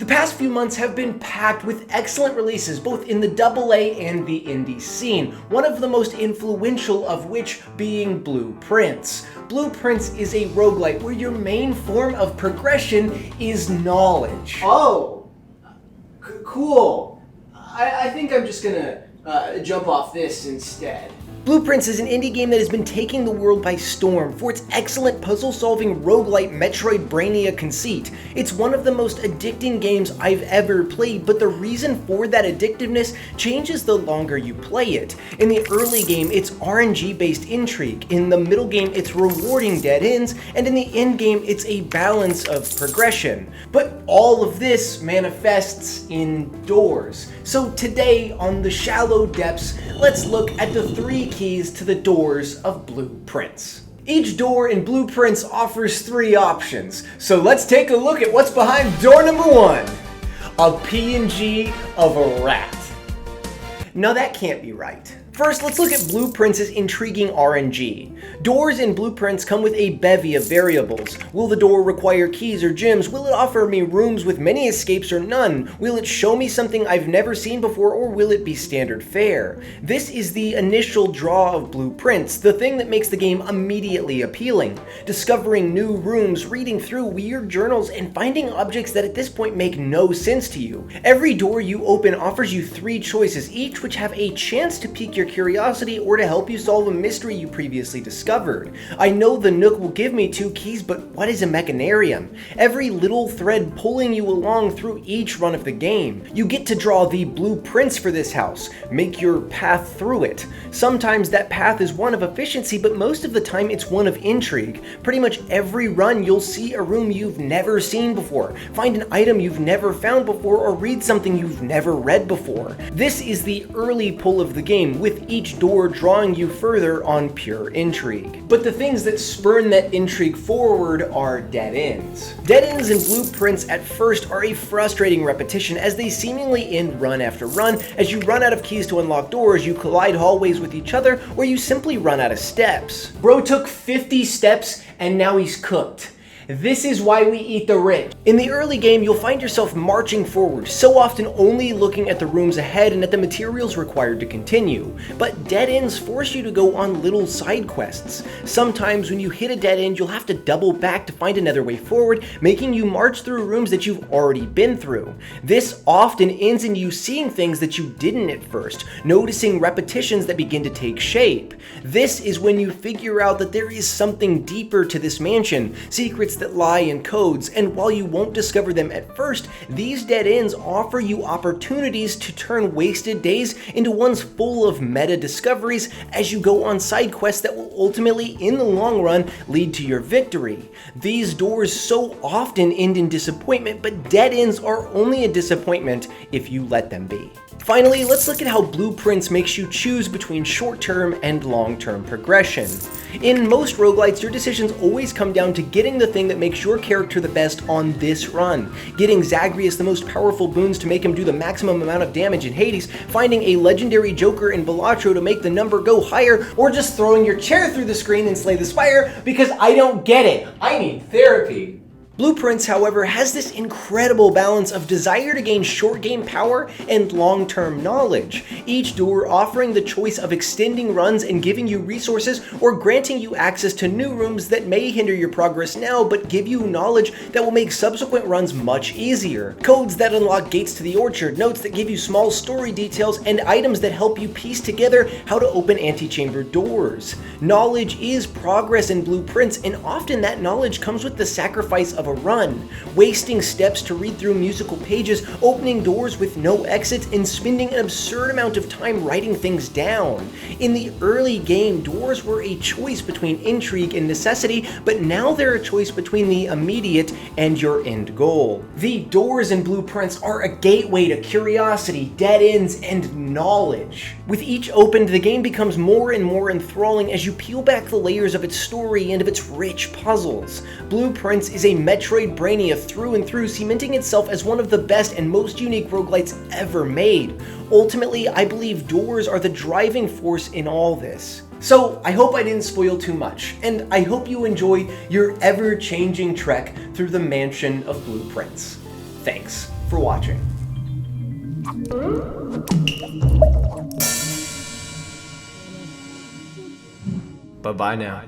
The past few months have been packed with excellent releases both in the AA and the indie scene, one of the most influential of which being Blueprints. Blueprints is a roguelite where your main form of progression is knowledge. Oh, cool. I think I'm just gonna jump off this instead. Blueprints is an indie game that has been taking the world by storm for its excellent puzzle-solving roguelite MetroidBrania conceit. It's one of the most addicting games I've ever played, but the reason for that addictiveness changes the longer you play it. In the early game, it's RNG-based intrigue. In the middle game, it's rewarding dead ends, and in the end game, it's a balance of progression. But all of this manifests indoors. So today, on The Shallow Depths, let's look at the 3 keys to the doors of Blueprints. Each door in Blueprints offers 3 options, so let's take a look at what's behind door number 1. A PNG of a rat. Now that can't be right. First, let's look at Blueprints' intriguing RNG. Doors in Blueprints come with a bevy of variables. Will the door require keys or gems? Will it offer me rooms with many escapes or none? Will it show me something I've never seen before, or will it be standard fare? This is the initial draw of Blueprints, the thing that makes the game immediately appealing. Discovering new rooms, reading through weird journals, and finding objects that at this point make no sense to you. Every door you open offers you 3 choices, each which have a chance to pique your curiosity or to help you solve a mystery you previously discovered. I know the Nook will give me 2 keys, but what is a mechanarium? Every little thread pulling you along through each run of the game. You get to draw the blueprints for this house, make your path through it. Sometimes that path is one of efficiency, but most of the time it's one of intrigue. Pretty much every run you'll see a room you've never seen before, find an item you've never found before, or read something you've never read before. This is the early pull of the game, with each door drawing you further on pure intrigue. But the things that spurn that intrigue forward are dead ends. Dead ends in Blueprints at first are a frustrating repetition, as they seemingly end run after run. As you run out of keys to unlock doors, you collide hallways with each other, or you simply run out of steps. Bro took 50 steps and now he's cooked. This is why we eat the rich. In the early game, you'll find yourself marching forward, so often only looking at the rooms ahead and at the materials required to continue. But dead ends force you to go on little side quests. Sometimes when you hit a dead end, you'll have to double back to find another way forward, making you march through rooms that you've already been through. This often ends in you seeing things that you didn't at first, noticing repetitions that begin to take shape. This is when you figure out that there is something deeper to this mansion, secrets that lie in codes, and while you won't discover them at first, these dead ends offer you opportunities to turn wasted days into ones full of meta discoveries as you go on side quests that will ultimately, in the long run, lead to your victory. These doors so often end in disappointment, but dead ends are only a disappointment if you let them be. Finally, let's look at how Blueprints makes you choose between short-term and long-term progression. In most roguelites, your decisions always come down to getting the thing that makes your character the best on this run, getting Zagreus the most powerful boons to make him do the maximum amount of damage in Hades, finding a legendary Joker in Balatro to make the number go higher, or just throwing your chair through the screen and slay the spire, because I don't get it. I need therapy. Blueprints, however, has this incredible balance of desire to gain short game power and long-term knowledge, each door offering the choice of extending runs and giving you resources, or granting you access to new rooms that may hinder your progress now but give you knowledge that will make subsequent runs much easier, codes that unlock gates to the orchard, notes that give you small story details, and items that help you piece together how to open antechamber doors. Knowledge is progress in Blueprints, and often that knowledge comes with the sacrifice of a run, wasting steps to read through musical pages, opening doors with no exits, and spending an absurd amount of time writing things down. In the early game, doors were a choice between intrigue and necessity, but now they're a choice between the immediate and your end goal. The doors in Blueprints are a gateway to curiosity, dead ends, and knowledge. With each opened, the game becomes more and more enthralling as you peel back the layers of its story and of its rich puzzles. Blueprints is a MetroidBrania through and through, cementing itself as one of the best and most unique roguelites ever made. Ultimately, I believe doors are the driving force in all this. So I hope I didn't spoil too much, and I hope you enjoy your ever-changing trek through the mansion of Blueprints. Thanks. for watching. Bye-bye now.